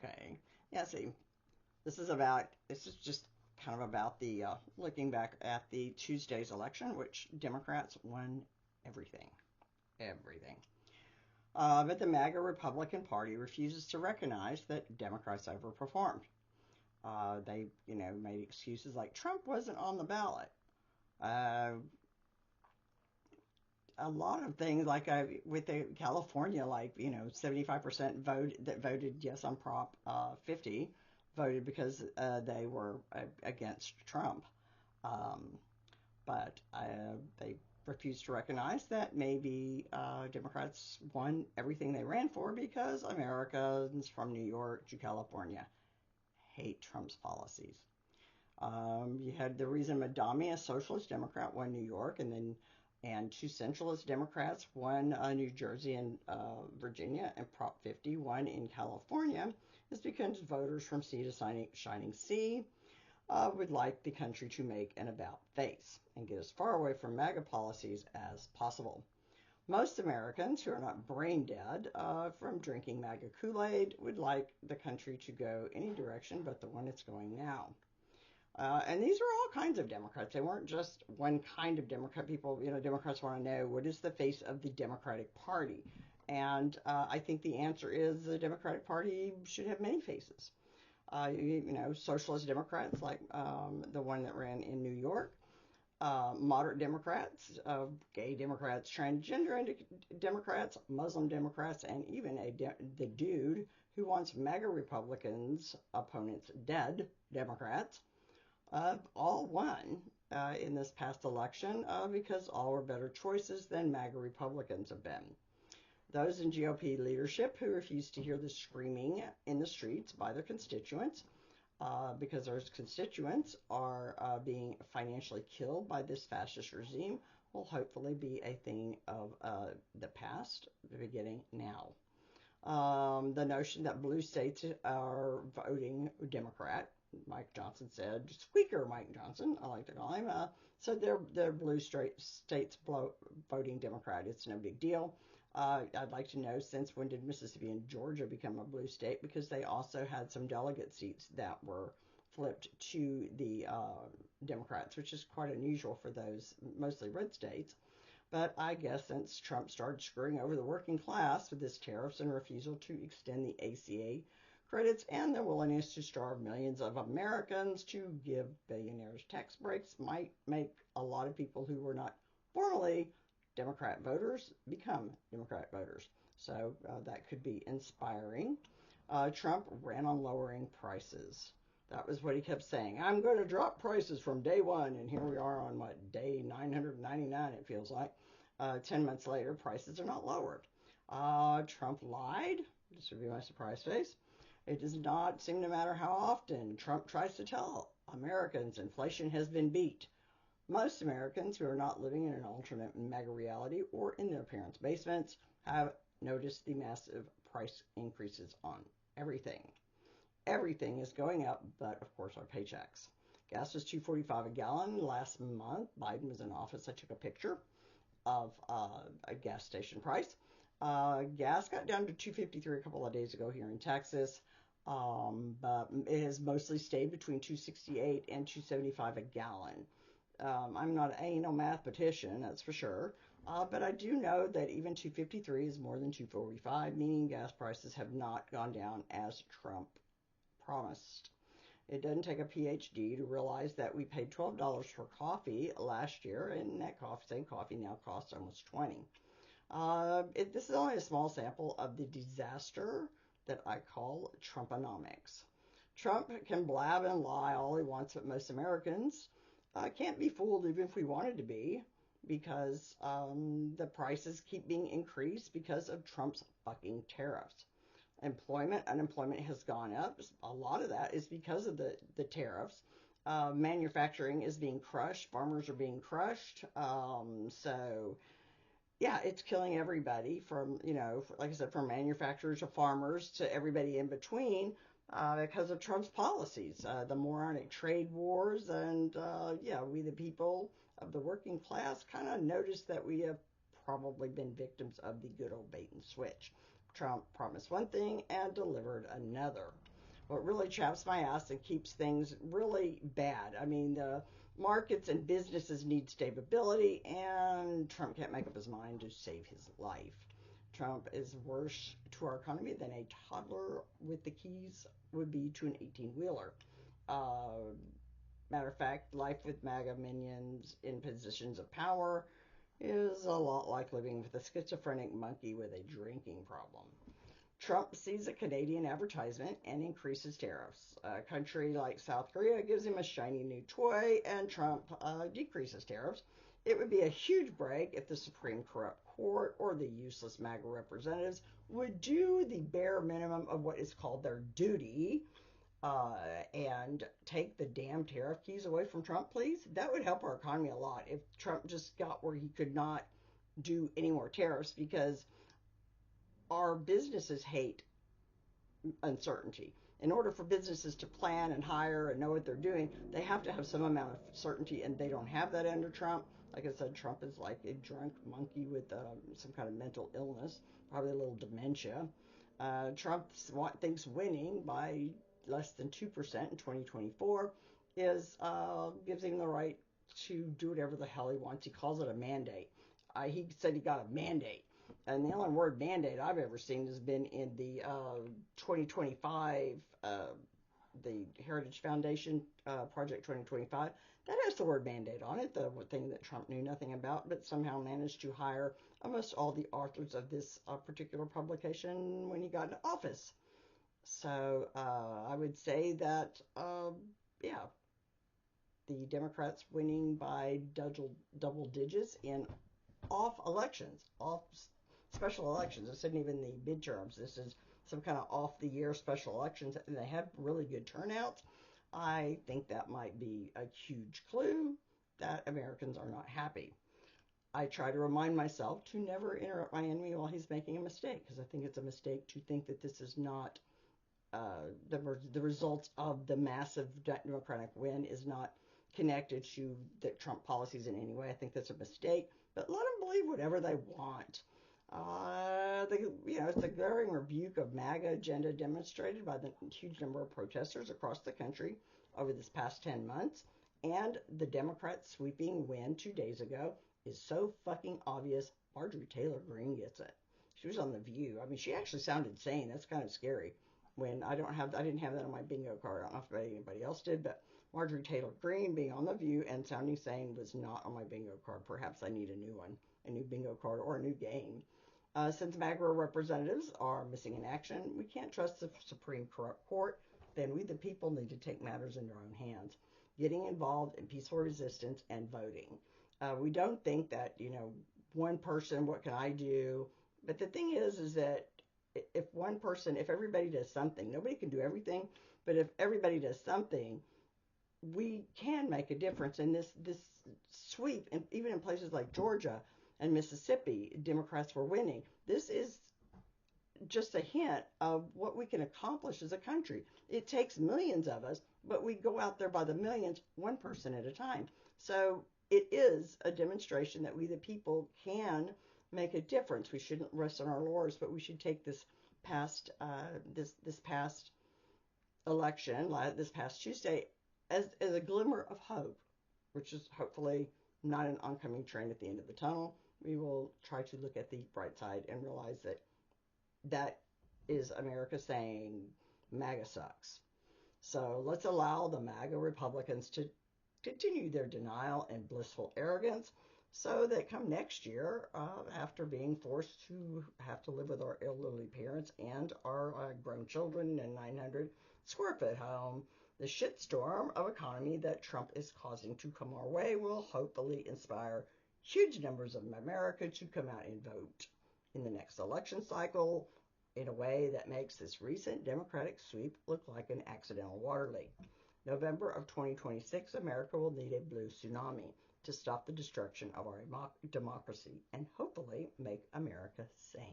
Okay. Yeah, see, this is just kind of about the, looking back at the Tuesday's election, which Democrats won everything. Everything. But the MAGA Republican Party refuses to recognize that Democrats overperformed. They, made excuses like Trump wasn't on the ballot. Uh, a lot of things like with the California, like 75% voted yes on Prop 50 voted because they were against Trump. Um, but they refused to recognize that maybe Democrats won everything they ran for because Americans from New York to California hate Trump's policies. You had the reason Madami, a socialist Democrat, won New York, and two centralist Democrats won New Jersey and Virginia, and Prop 50 won in California, is because voters from sea to shining sea would like the country to make an about face and get as far away from MAGA policies as possible. Most Americans who are not brain dead from drinking MAGA Kool-Aid would like the country to go any direction but the one it's going now. And these are all kinds of Democrats. They weren't just one kind of Democrat. People, Democrats want to know what is the face of the Democratic Party. And I think the answer is the Democratic Party should have many faces. Socialist Democrats like the one that ran in New York, moderate Democrats, gay Democrats, transgender Democrats, Muslim Democrats, and even the dude who wants MAGA Republicans' opponents dead, Democrats, all won in this past election because all were better choices than MAGA Republicans have been. Those in GOP leadership who refuse to hear the screaming in the streets by their constituents because those constituents are being financially killed by this fascist regime will hopefully be a thing of the past, beginning now. The notion that blue states are voting Democrat, Mike Johnson said, Squeaker Mike Johnson, I like to call him, said they're blue states voting Democrat. It's no big deal. I'd like to know, since when did Mississippi and Georgia become a blue state? Because they also had some delegate seats that were flipped to the Democrats, which is quite unusual for those mostly red states. But I guess since Trump started screwing over the working class with his tariffs and refusal to extend the ACA credits and the willingness to starve millions of Americans to give billionaires tax breaks might make a lot of people who were not formerly Democrat voters become Democrat voters. So that could be inspiring. Trump ran on lowering prices. That was what he kept saying. I'm going to drop prices from day one. And here we are on, day 999, it feels like. 10 months later, prices are not lowered. Trump lied. This would be my surprise face. It does not seem to matter how often Trump tries to tell Americans inflation has been beat. Most Americans who are not living in an alternate MAGA reality or in their parents' basements have noticed the massive price increases on everything. Everything is going up, but of course our paychecks. Gas was $2.45 a gallon last month. Biden was in office. I took a picture of a gas station price. Gas got down to $2.53 a couple of days ago here in Texas, but it has mostly stayed between $2.68 and $2.75 a gallon. I'm not an anal mathematician, that's for sure, but I do know that even $2.53 is more than $2.45, meaning gas prices have not gone down as Trump promised. It doesn't take a PhD to realize that we paid $12 for coffee last year, and that same coffee now costs almost $20. This is only a small sample of the disaster that I call Trumponomics. Trump can blab and lie all he wants, but most Americans can't be fooled even if we wanted to be, because the prices keep being increased because of Trump's fucking tariffs. Unemployment has gone up. A lot of that is because of the tariffs. Manufacturing is being crushed. Farmers are being crushed. So, yeah, it's killing everybody from, like I said, from manufacturers to farmers to everybody in between because of Trump's policies. The moronic trade wars and, we the people of the working class kind of noticed that we have probably been victims of the good old bait and switch. Trump promised one thing and delivered another. what really chaps my ass and keeps things really bad. I mean, the markets and businesses need stability, and Trump can't make up his mind to save his life. Trump is worse to our economy than a toddler with the keys would be to an 18-wheeler. Uh, Matter of fact, life with MAGA minions in positions of power is a lot like living with a schizophrenic monkey with a drinking problem. Trump sees a Canadian advertisement and increases tariffs. A country like South Korea gives him a shiny new toy, and Trump decreases tariffs. It would be a huge break if the Supreme Corrupt Court or the useless MAGA representatives would do the bare minimum of what is called their duty uh, and take the damn tariff keys away from Trump, please. That would help our economy a lot if Trump just got where he could not do any more tariffs, because our businesses hate uncertainty. In order for businesses to plan and hire and know what they're doing, they have to have some amount of certainty, and they don't have that under Trump. Like I said, Trump is like a drunk monkey with some kind of mental illness, probably a little dementia. Trump thinks winning by less than 2% in 2024 is gives him the right to do whatever the hell he wants. He calls it a mandate. He said he got a mandate. And the only word mandate I've ever seen has been in the 2025, the Heritage Foundation Project 2025. That has the word mandate on it, the thing that Trump knew nothing about, but somehow managed to hire almost all the authors of this particular publication when he got into office. So I would say that, yeah, the Democrats winning by double digits in off elections, off special elections. This isn't even the midterms. This is some kind of off the year special elections, and they have really good turnouts. I think that might be a huge clue that Americans are not happy. I try to remind myself to never interrupt my enemy while he's making a mistake, because I think it's a mistake to think that this is not the results of the massive Democratic win is not connected to the Trump policies in any way. I think that's a mistake, but let them believe whatever they want. It's a glaring rebuke of MAGA agenda demonstrated by the huge number of protesters across the country over this past 10 months, and the Democrats' sweeping win 2 days ago is so fucking obvious. Marjorie Taylor Greene gets it. She was on The View. I mean, she actually sounded sane. That's kind of scary. When I didn't have that on my bingo card. I don't know if anybody else did, but Marjorie Taylor Greene being on The View and sounding sane was not on my bingo card. Perhaps I need a new one, a new bingo card, or a new game. Since MAGA representatives are missing in action, we can't trust the Supreme Corrupt Court. Then we, the people, need to take matters into our own hands, getting involved in peaceful resistance and voting. We don't think that, one person, what can I do? But the thing is that if everybody does something, nobody can do everything, but if everybody does something, we can make a difference. And this sweep, and even in places like Georgia and Mississippi, Democrats were winning. This is just a hint of what we can accomplish as a country. It takes millions of us, but we go out there by the millions, one person at a time. So it is a demonstration that we, the people, can make a difference. We shouldn't rest on our laurels, but we should take this past election, this past Tuesday, as a glimmer of hope, which is hopefully not an oncoming train at the end of the tunnel. We will try to look at the bright side and realize that is America saying MAGA sucks. So let's allow the MAGA Republicans to continue their denial and blissful arrogance, so that come next year, after being forced to have to live with our elderly parents and our grown children in a 900 square foot home, the shitstorm of economy that Trump is causing to come our way will hopefully inspire huge numbers of America to come out and vote in the next election cycle in a way that makes this recent Democratic sweep look like an accidental water leak. November of 2026, America will need a blue tsunami to stop the destruction of our democracy and hopefully make America sane.